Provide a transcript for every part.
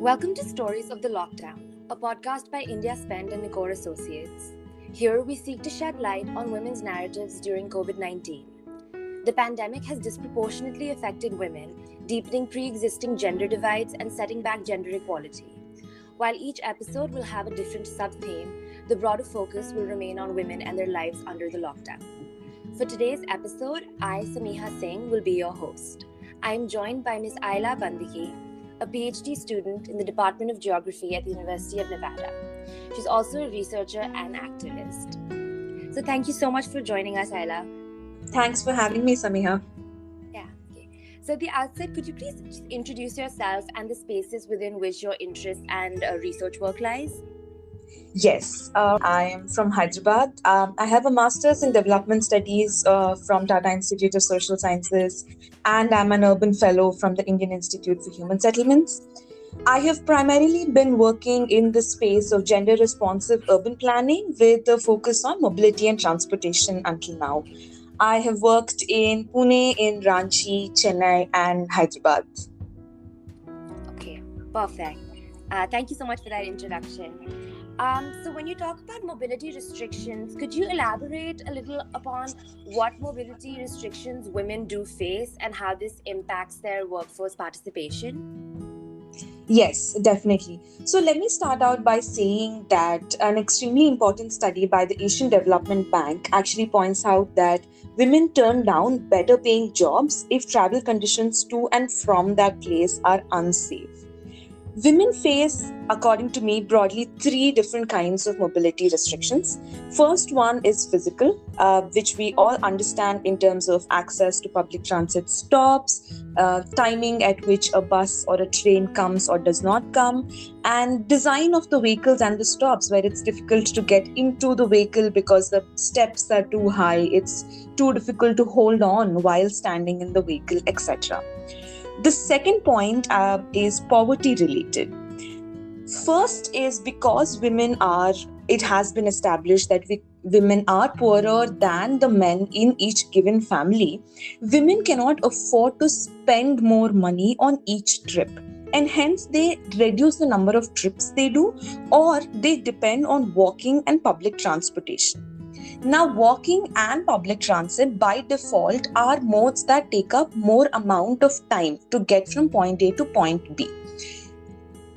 Welcome to Stories of the Lockdown, a podcast by India Spend and Nicor Associates. Here we seek to shed light on women's narratives during COVID-19. The pandemic has disproportionately affected women, deepening pre-existing gender divides and setting back gender equality. While each episode will have a different sub-theme, the broader focus will remain on women and their lives under the lockdown. For today's episode, I, Samiha Singh, will be your host. I am joined by Ms. Ayla Bandiki, a PhD student in the Department of Geography at the University of Nevada. She's also a researcher and activist. So thank you so much for joining us, Ayla. Thanks for having me, Samiha. Okay. So at the outset, could you please just introduce yourself and the spaces within which your interest and research work lies? Yes, I am from Hyderabad. I have a master's in development studies from Tata Institute of Social Sciences, and I'm an urban fellow from the Indian Institute for Human Settlements. I have primarily been working in the space of gender-responsive urban planning with a focus on mobility and transportation until now. I have worked in Pune, in Ranchi, Chennai, and Hyderabad. Okay, perfect. Thank you so much for that introduction. So when you talk about mobility restrictions, could you elaborate a little upon what mobility restrictions women do face and how this impacts their workforce participation? Yes, definitely. So let me start out by saying that an extremely important study by the Asian Development Bank actually points out that women turn down better paying jobs if travel conditions to and from that place are unsafe. Women face, according to me, broadly three different kinds of mobility restrictions. First one is physical, which we all understand in terms of access to public transit stops, timing at which a bus or a train comes or does not come, and design of the vehicles and the stops where it's difficult to get into the vehicle because the steps are too high, it's too difficult to hold on while standing in the vehicle, etc. The second point is poverty related. First is because it has been established that women are poorer than the men in each given family. Women cannot afford to spend more money on each trip, and hence they reduce the number of trips they do, or they depend on walking and public transportation. Now, walking and public transit by default are modes that take up more amount of time to get from point A to point B.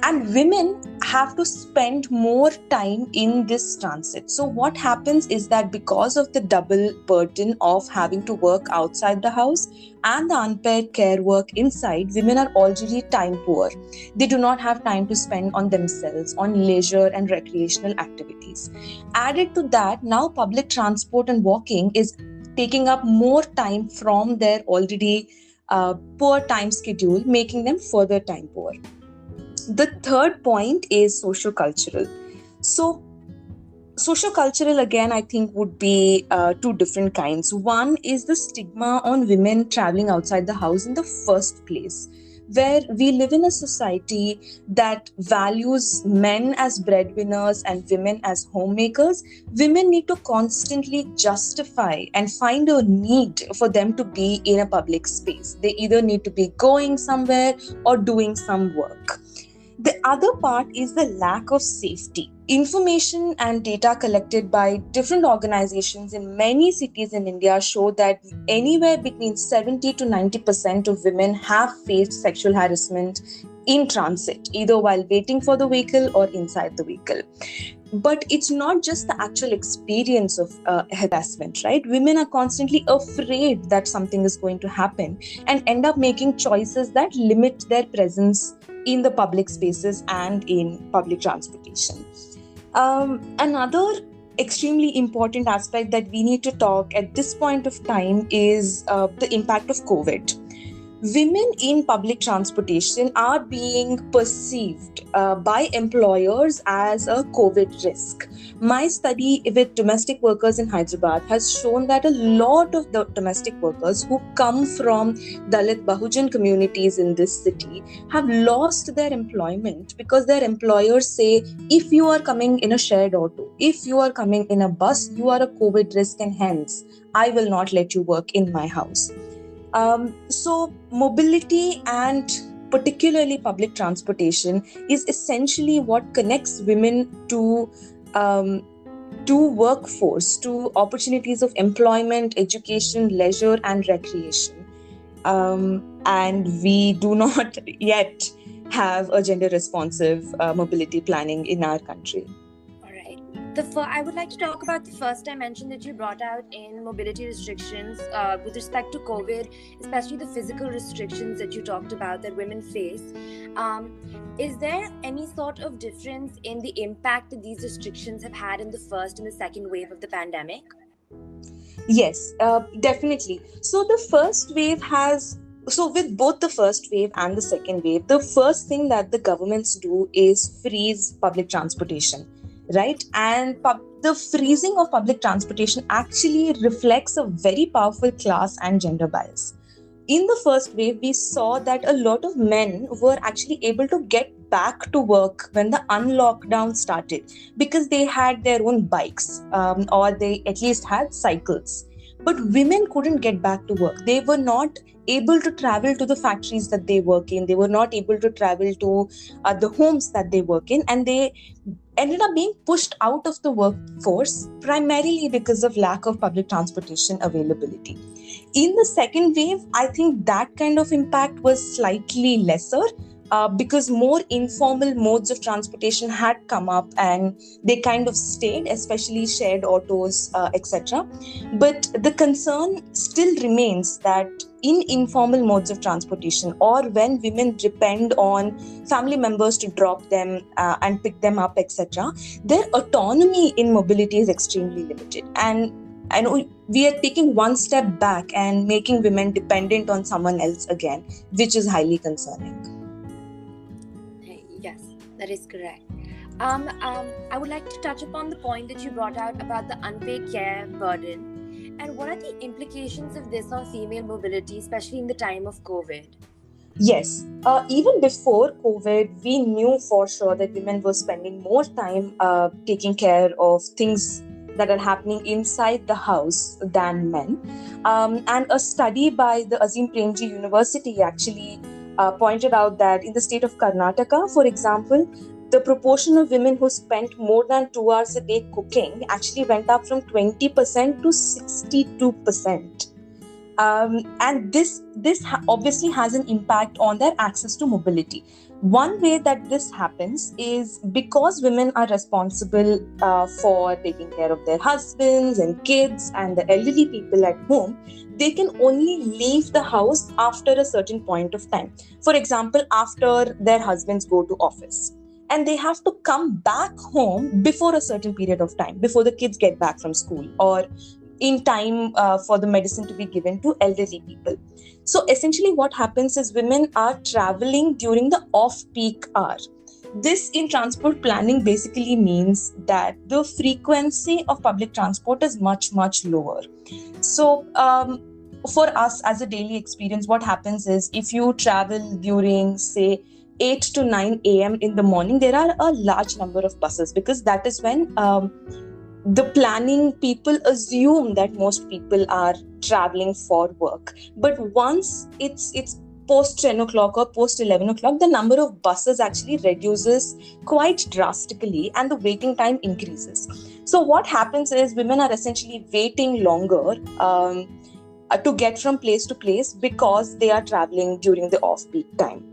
And women have to spend more time in this transit. So what happens is that because of the double burden of having to work outside the house and the unpaid care work inside, women are already time poor. They do not have time to spend on themselves, on leisure and recreational activities. Added to that, now public transport and walking is taking up more time from their already poor time schedule, making them further time poor. The third point is socio-cultural. So, socio-cultural, again, I think would be two different kinds. One is the stigma on women traveling outside the house in the first place, where we live in a society that values men as breadwinners and women as homemakers. Women need to constantly justify and find a need for them to be in a public space. They either need to be going somewhere or doing some work. The other part is the lack of safety. Information and data collected by different organizations in many cities in India show that anywhere between 70 to 90% of women have faced sexual harassment in transit, either while waiting for the vehicle or inside the vehicle. But it's not just the actual experience of harassment, right? Women are constantly afraid that something is going to happen and end up making choices that limit their presence in the public spaces and in public transportation. Another extremely important aspect that we need to talk at this point of time is the impact of COVID. Women in public transportation are being perceived by employers as a COVID risk. My study with domestic workers in Hyderabad has shown that a lot of the domestic workers who come from Dalit Bahujan communities in this city have lost their employment because their employers say, if you are coming in a shared auto, if you are coming in a bus, you are a COVID risk and hence I will not let you work in my house. So mobility and particularly public transportation, is essentially what connects women um, to workforce, to opportunities of employment, education, leisure, and recreation. And we do not yet have a gender responsive mobility planning in our country. All right. I would like to talk about the first dimension that you brought out in mobility restrictions with respect to COVID, especially the physical restrictions that you talked about that women face. Is there any sort of difference in the impact that these restrictions have had in the first and the second wave of the pandemic? Yes, definitely. So with both the first wave and the second wave, the first thing that the governments do is freeze public transportation, right? And the freezing of public transportation actually reflects a very powerful class and gender bias. In the first wave, we saw that a lot of men were actually able to get back to work when the unlockdown started because they had their own bikes, or they at least had cycles. But women couldn't get back to work. They were not able to travel to the factories that they work in. They were not able to travel to the homes that they work in. And they ended up being pushed out of the workforce primarily because of lack of public transportation availability. In the second wave, I think that kind of impact was slightly lesser because more informal modes of transportation had come up and they kind of stayed, especially shared autos, etc. But the concern still remains that in informal modes of transportation, or when women depend on family members to drop them and pick them up, etc., their autonomy in mobility is extremely limited. And I know we are taking one step back and making women dependent on someone else again, which is highly concerning. Yes, that is correct. I would like to touch upon the point that you brought out about the unpaid care burden. And what are the implications of this on female mobility, especially in the time of COVID? Yes, even before COVID, we knew for sure that women were spending more time taking care of things that are happening inside the house than men. And a study by the Azim Premji University actually pointed out that in the state of Karnataka, for example, the proportion of women who spent more than 2 hours a day cooking actually went up from 20% to 62%. And this obviously has an impact on their access to mobility. One way that this happens is because women are responsible for taking care of their husbands and kids and the elderly people at home, they can only leave the house after a certain point of time. For example, after their husbands go to office. And they have to come back home before a certain period of time, before the kids get back from school, or in time for the medicine to be given to elderly people. So essentially what happens is women are traveling during the off-peak hour. This in transport planning basically means that the frequency of public transport is much, much lower. So for us as a daily experience, what happens is if you travel during, say, 8 to 9 a.m. in the morning, there are a large number of buses because that is when the planning people assume that most people are traveling for work. But once it's post 10 o'clock or post 11 o'clock, the number of buses actually reduces quite drastically and the waiting time increases. So what happens is women are essentially waiting longer to get from place to place because they are traveling during the off-peak time.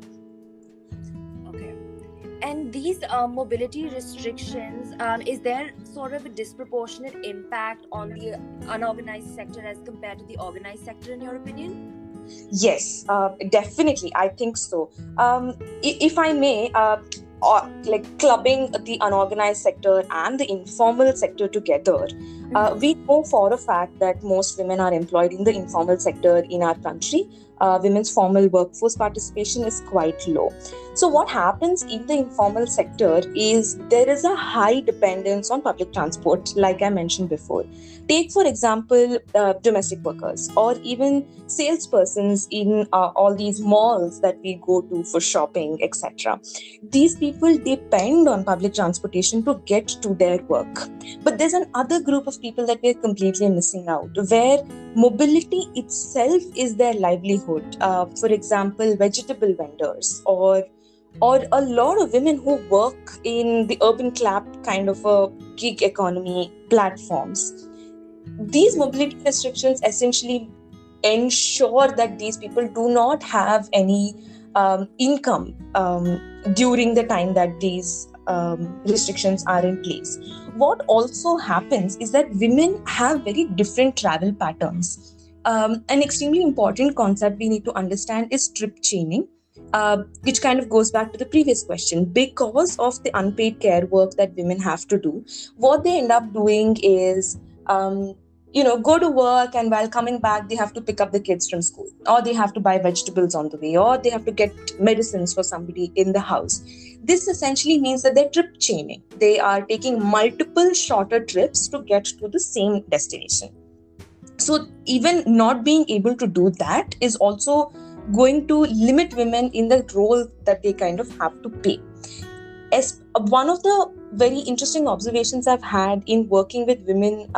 And these mobility restrictions, is there sort of a disproportionate impact on the unorganized sector as compared to the organized sector, in your opinion? Yes, definitely. I think so. If I may, like clubbing the unorganized sector and the informal sector together, we know for a fact that most women are employed in the informal sector in our country. Women's formal workforce participation is quite low. So what happens in the informal sector is there is a high dependence on public transport, like I mentioned before. Take, for example, domestic workers or even salespersons in all these malls that we go to for shopping, etc. These people depend on public transportation to get to their work. But there's another group of people that we're completely missing out, where mobility itself is their livelihood. livelihood. For example, vegetable vendors or a lot of women who work in the urban clapped kind of a gig economy platforms. These mobility restrictions essentially ensure that these people do not have any income during the time that these restrictions are in place. What also happens is that women have very different travel patterns. An extremely important concept we need to understand is trip chaining, which kind of goes back to the previous question. Because of the unpaid care work that women have to do, what they end up doing is go to work, and while coming back they have to pick up the kids from school, or they have to buy vegetables on the way, or they have to get medicines for somebody in the house. This essentially means that they're trip chaining. They are taking multiple shorter trips to get to the same destination. So even not being able to do that is also going to limit women in the role that they kind of have to play. As one of the very interesting observations I've had in working with women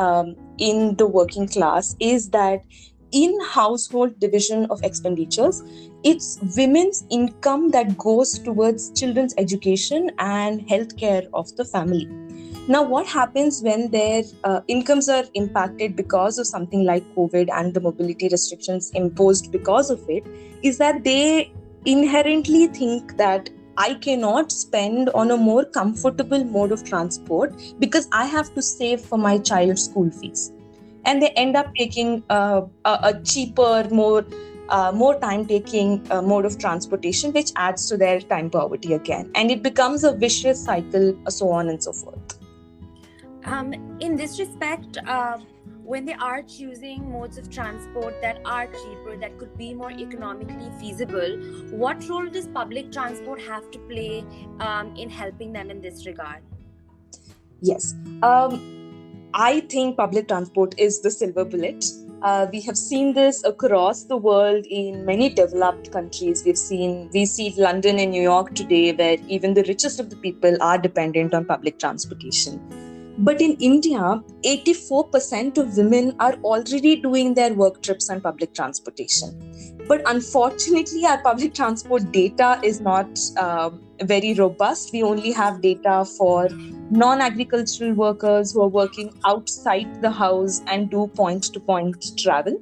in the working class is that in household division of expenditures, it's women's income that goes towards children's education and healthcare of the family. Now, what happens when their incomes are impacted because of something like COVID and the mobility restrictions imposed because of it, is that they inherently think that I cannot spend on a more comfortable mode of transport because I have to save for my child's school fees. And they end up taking a cheaper, more time-taking mode of transportation, which adds to their time poverty again. And it becomes a vicious cycle, so on and so forth. In this respect, when they are choosing modes of transport that are cheaper, that could be more economically feasible, what role does public transport have to play in helping them in this regard? Yes. I think public transport is the silver bullet. We have seen this across the world in many developed countries. We see London and New York today, where even the richest of the people are dependent on public transportation. But in India, 84% of women are already doing their work trips on public transportation. But unfortunately, our public transport data is not very robust. We only have data for non-agricultural workers who are working outside the house and do point-to-point travel.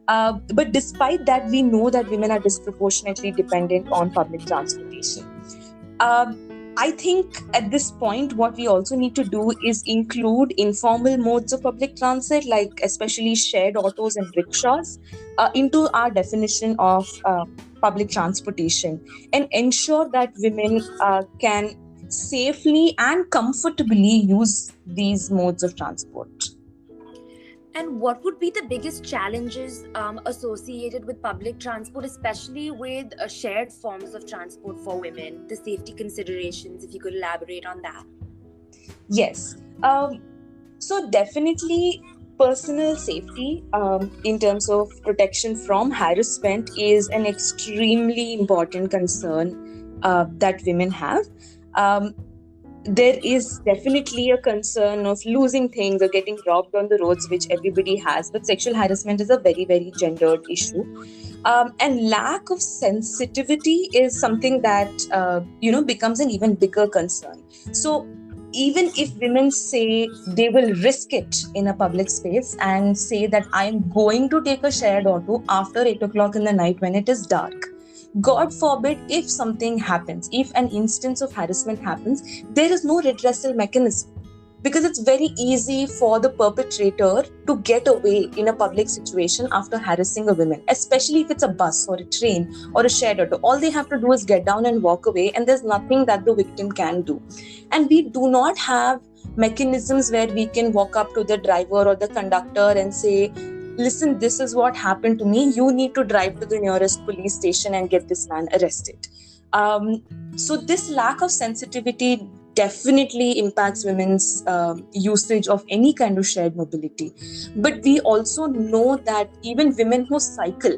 But despite that, we know that women are disproportionately dependent on public transportation. I think at this point, what we also need to do is include informal modes of public transit, like especially shared autos and rickshaws, into our definition of public transportation, and ensure that women can safely and comfortably use these modes of transport. And what would be the biggest challenges associated with public transport, especially with shared forms of transport for women, the safety considerations, if you could elaborate on that? Yes. So definitely personal safety in terms of protection from harassment is an extremely important concern that women have. There is definitely a concern of losing things or getting robbed on the roads, which everybody has. But sexual harassment is a very, very gendered issue. And lack of sensitivity is something that, becomes an even bigger concern. So even if women say they will risk it in a public space and say that I'm going to take a shared auto after 8 o'clock in the night when it is dark, God forbid, if something happens, if an instance of harassment happens, there is no redressal mechanism, because it's very easy for the perpetrator to get away in a public situation after harassing a woman, especially if it's a bus or a train or a shared auto. All they have to do is get down and walk away, and there's nothing that the victim can do. And we do not have mechanisms where we can walk up to the driver or the conductor and say, listen, this is what happened to me. You need to drive to the nearest police station and get this man arrested. So this lack of sensitivity definitely impacts women's usage of any kind of shared mobility. But we also know that even women who cycle,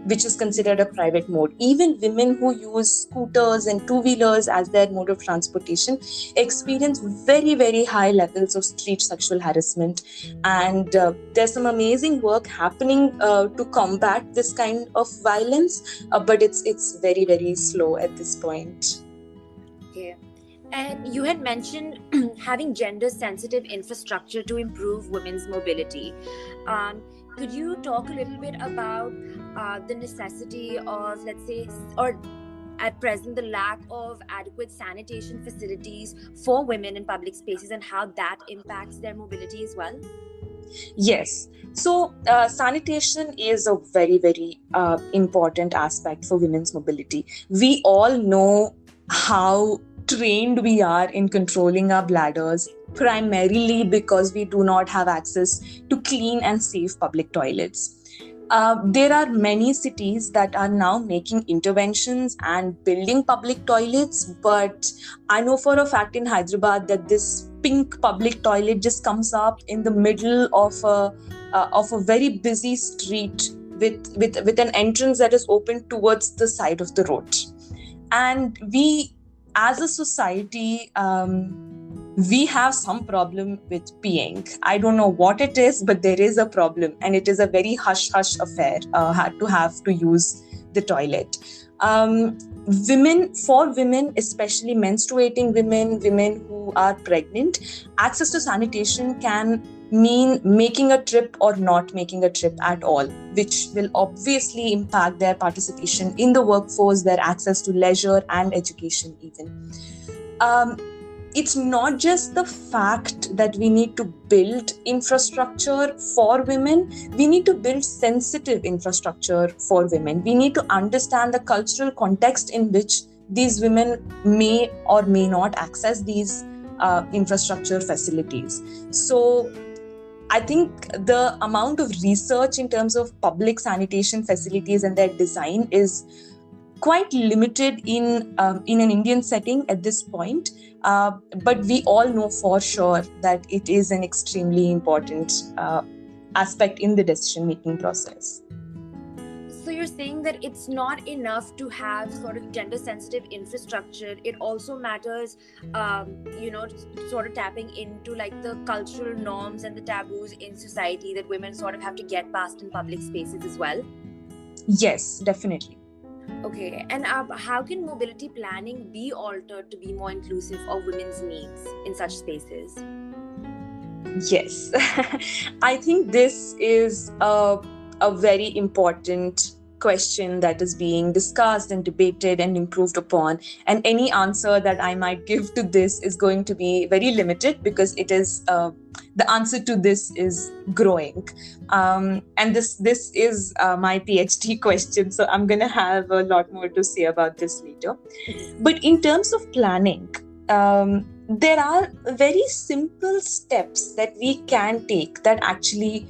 which is considered a private mode. Even women who use scooters and two-wheelers as their mode of transportation experience very, very high levels of street sexual harassment. And there's some amazing work happening to combat this kind of violence, but it's very, very slow at this point. Okay. And you had mentioned having gender-sensitive infrastructure to improve women's mobility. Could you talk a little bit about the necessity of, let's say, or at present, the lack of adequate sanitation facilities for women in public spaces and how that impacts their mobility as well? Yes. So, sanitation is a very, very important aspect for women's mobility. We all know how trained we are in controlling our bladders, primarily because we do not have access to clean and safe public toilets. There are many cities that are now making interventions and building public toilets, but I know for a fact in Hyderabad that this pink public toilet just comes up in the middle of a very busy street with an entrance that is open towards the side of the road. And we, as a society, we have some problem with peeing. I don't know what it is, but there is a problem, and it is a very hush-hush affair to have to use the toilet. Women, especially menstruating women who are pregnant, access to sanitation can mean making a trip or not making a trip at all, which will obviously impact their participation in the workforce, their access to leisure and education even. It's not just the fact that we need to build infrastructure for women, we need to build sensitive infrastructure for women. We need to understand the cultural context in which these women may or may not access these infrastructure facilities. So I think the amount of research in terms of public sanitation facilities and their design is quite limited in an Indian setting at this point. But we all know for sure that it is an extremely important aspect in the decision-making process. So you're saying that it's not enough to have sort of gender-sensitive infrastructure. It also matters, sort of tapping into like the cultural norms and the taboos in society that women sort of have to get past in public spaces as well? Yes, definitely. Okay, and how can mobility planning be altered to be more inclusive of women's needs in such spaces? Yes, I think this is a very important question that is being discussed and debated and improved upon. And any answer that I might give to this is going to be very limited because it is the answer to this is growing. And this is my PhD question, so I'm going to have a lot more to say about this later. But in terms of planning, there are very simple steps that we can take that actually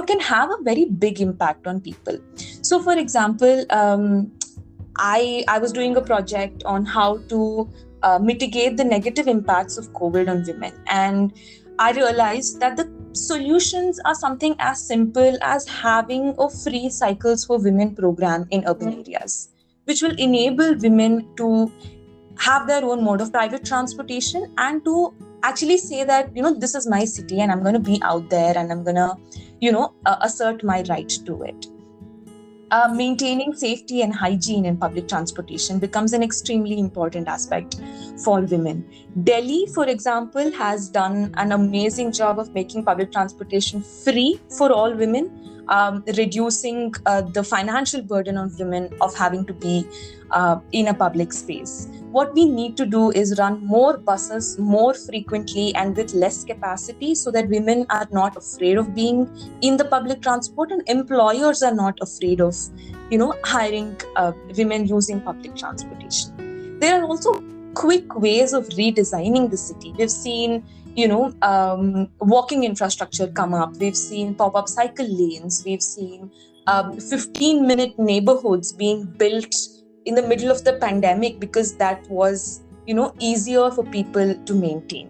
can have a very big impact on people. So for example, I was doing a project on how to mitigate the negative impacts of COVID on women, and I realized that the solutions are something as simple as having a free cycles for women program in urban areas, which will enable women to have their own mode of private transportation and to actually say that, this is my city and I'm going to be out there and I'm going to, assert my right to it. Maintaining safety and hygiene in public transportation becomes an extremely important aspect for women. Delhi, for example, has done an amazing job of making public transportation free for all women, reducing the financial burden on women of having to be in a public space. What we need to do is run more buses more frequently and with less capacity so that women are not afraid of being in the public transport and employers are not afraid of, hiring women using public transportation. There are also quick ways of redesigning the city. We've seen, walking infrastructure come up. We've seen pop-up cycle lanes. We've seen 15-minute neighborhoods being built in the middle of the pandemic because that was, easier for people to maintain.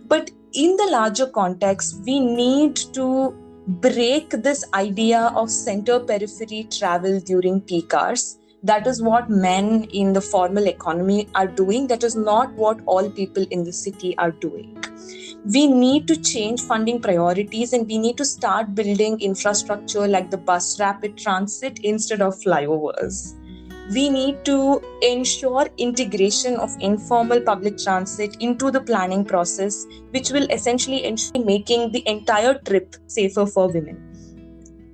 But in the larger context, we need to break this idea of center periphery travel during peak hours. That is what men in the formal economy are doing. That is not what all people in the city are doing. We need to change funding priorities, and we need to start building infrastructure like the bus rapid transit instead of flyovers. We need to ensure integration of informal public transit into the planning process, which will essentially ensure making the entire trip safer for women.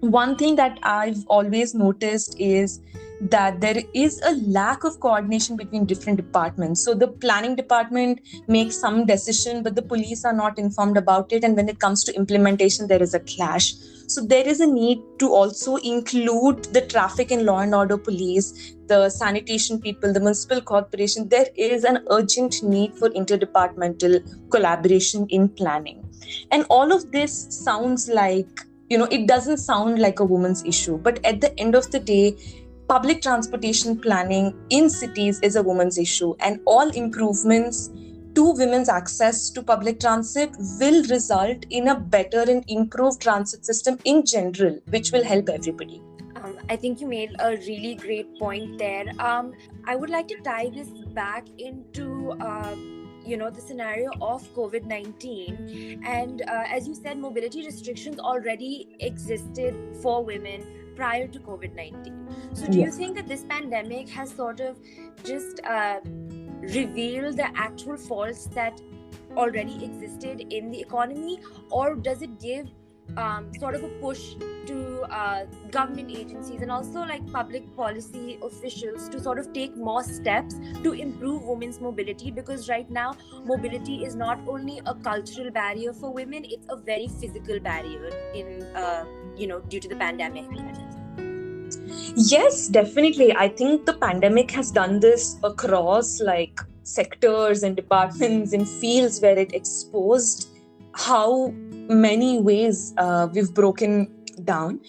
One thing that I've always noticed is that there is a lack of coordination between different departments. So the planning department makes some decision, but the police are not informed about it. And when it comes to implementation, there is a clash. So there is a need to also include the traffic and law and order police, the sanitation people, the municipal corporation. There is an urgent need for interdepartmental collaboration in planning. And all of this sounds like, it doesn't sound like a woman's issue, but at the end of the day, public transportation planning in cities is a woman's issue, and all improvements to women's access to public transit will result in a better and improved transit system in general, which will help everybody. I think you made a really great point there. I would like to tie this back into the scenario of COVID-19, and as you said, mobility restrictions already existed for women prior to COVID-19. So do you think that this pandemic has sort of just revealed the actual faults that already existed in the economy, or does it give sort of a push to government agencies and also like public policy officials to sort of take more steps to improve women's mobility? Because right now mobility is not only a cultural barrier for women, it's a very physical barrier in due to the pandemic. Yes, definitely. I think the pandemic has done this across like sectors and departments and fields where it exposed how many ways we've broken down.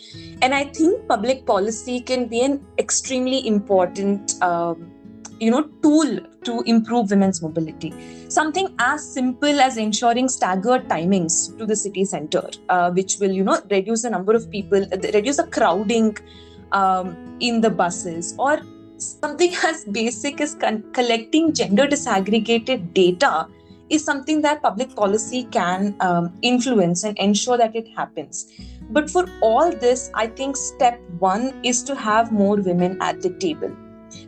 And I think public policy can be an extremely important tool to improve women's mobility. Something as simple as ensuring staggered timings to the city center, which will reduce the number of people, reduce the crowding in the buses, or something as basic as collecting gender disaggregated data is something that public policy can influence and ensure that it happens. But for all this, I think step one is to have more women at the table.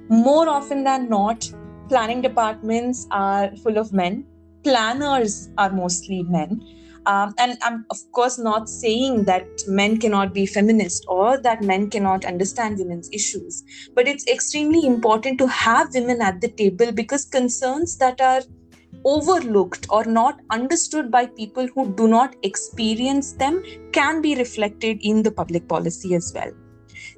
More often than not, planning departments are full of men. Planners are mostly men. And I'm, of course, not saying that men cannot be feminist or that men cannot understand women's issues. But it's extremely important to have women at the table, because concerns that are overlooked or not understood by people who do not experience them can be reflected in the public policy as well.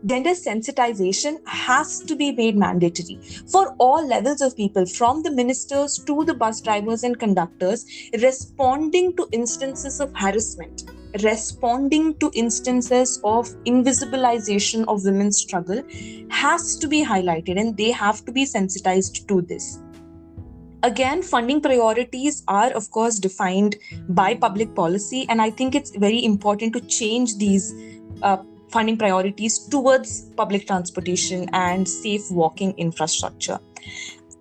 Gender sensitization has to be made mandatory for all levels of people, from the ministers to the bus drivers and conductors. Responding to instances of harassment, responding to instances of invisibilization of women's struggle has to be highlighted, and they have to be sensitized to this. Again, funding priorities are, of course, defined by public policy, and I think it's very important to change these funding priorities towards public transportation and safe walking infrastructure.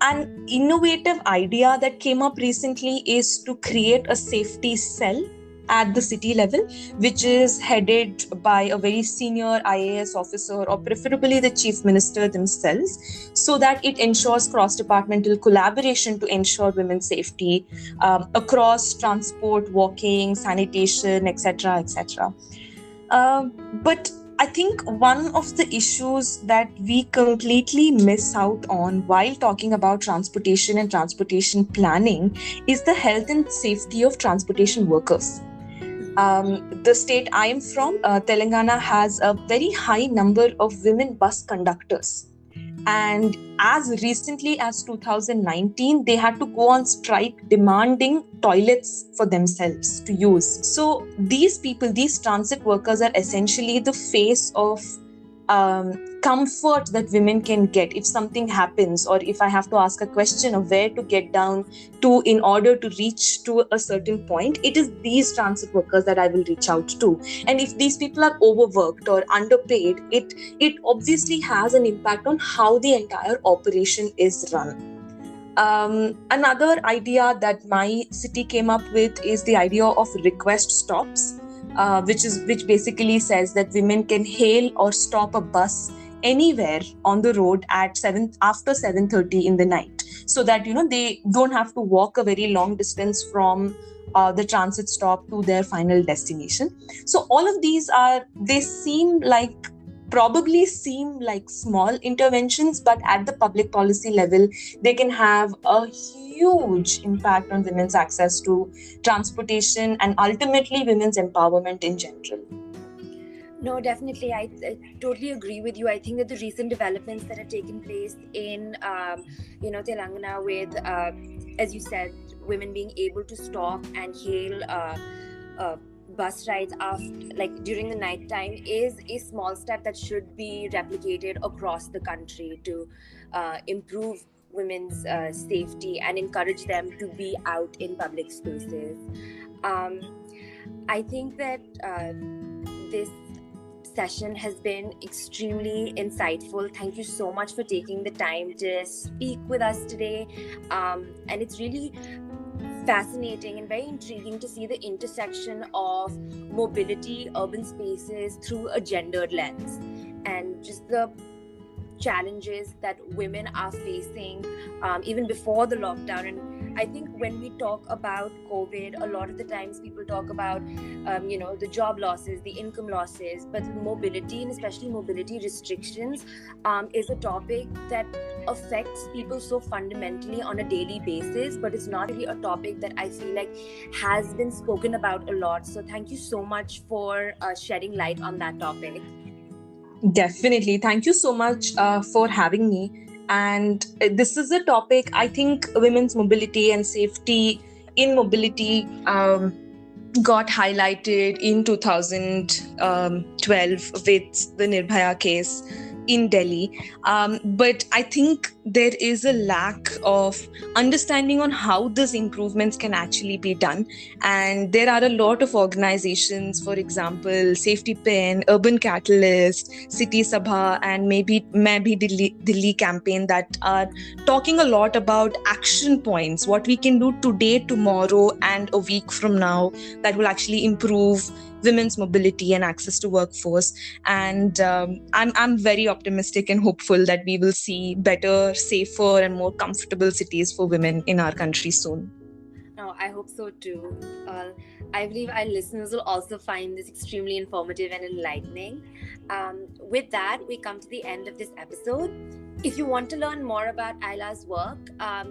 An innovative idea that came up recently is to create a safety cell at the city level, which is headed by a very senior IAS officer, or preferably the chief minister themselves, so that it ensures cross-departmental collaboration to ensure women's safety across transport, walking, sanitation, etc., etc. But I think one of the issues that we completely miss out on while talking about transportation and transportation planning is the health and safety of transportation workers. The state I am from, Telangana, has a very high number of women bus conductors. And as recently as 2019, they had to go on strike demanding toilets for themselves to use. So these people, these transit workers, are essentially the face of comfort that women can get if something happens, or if I have to ask a question of where to get down to in order to reach to a certain point, it is these transit workers that I will reach out to. And if these people are overworked or underpaid, it obviously has an impact on how the entire operation is run. Another idea that my city came up with is the idea of request stops, which basically says that women can hail or stop a bus anywhere on the road at 7 after 7:30 in the night, so that they don't have to walk a very long distance from the transit stop to their final destination. So all of these probably seem like small interventions, but at the public policy level, they can have a huge impact on women's access to transportation and ultimately women's empowerment in general. No, definitely. I totally agree with you. I think that the recent developments that have taken place in, Telangana with, as you said, women being able to stop and hail bus rides during the night time is a small step that should be replicated across the country to improve women's safety and encourage them to be out in public spaces. I think that this session has been extremely insightful. Thank you so much for taking the time to speak with us today. And it's really fascinating and very intriguing to see the intersection of mobility, urban spaces through a gendered lens, and just the challenges that women are facing even before the lockdown. And I think when we talk about COVID, a lot of the times people talk about the job losses, the income losses, but mobility, and especially mobility restrictions, is a topic that affects people so fundamentally on a daily basis, but it's not really a topic that I feel like has been spoken about a lot. So thank you so much for shedding light on that topic. Definitely. Thank you so much for having me. And this is a topic, I think women's mobility and safety in mobility got highlighted in 2012 with the Nirbhaya case in Delhi. But I think there is a lack of understanding on how these improvements can actually be done. And there are a lot of organizations, for example, Safety Pin, Urban Catalyst, City Sabha, and maybe Delhi campaign that are talking a lot about action points, what we can do today, tomorrow, and a week from now that will actually improve women's mobility and access to workforce. And I'm very optimistic and hopeful that we will see better, safer, and more comfortable cities for women in our country soon. No, I hope so too. I believe our listeners will also find this extremely informative and enlightening. With that, we come to the end of this episode. If you want to learn more about Ayla's work,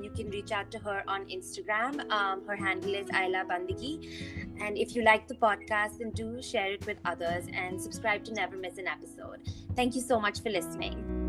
you can reach out to her on Instagram. Her handle is Ayla Bandigi. And if you like the podcast, then do share it with others and subscribe to never miss an episode. Thank you so much for listening.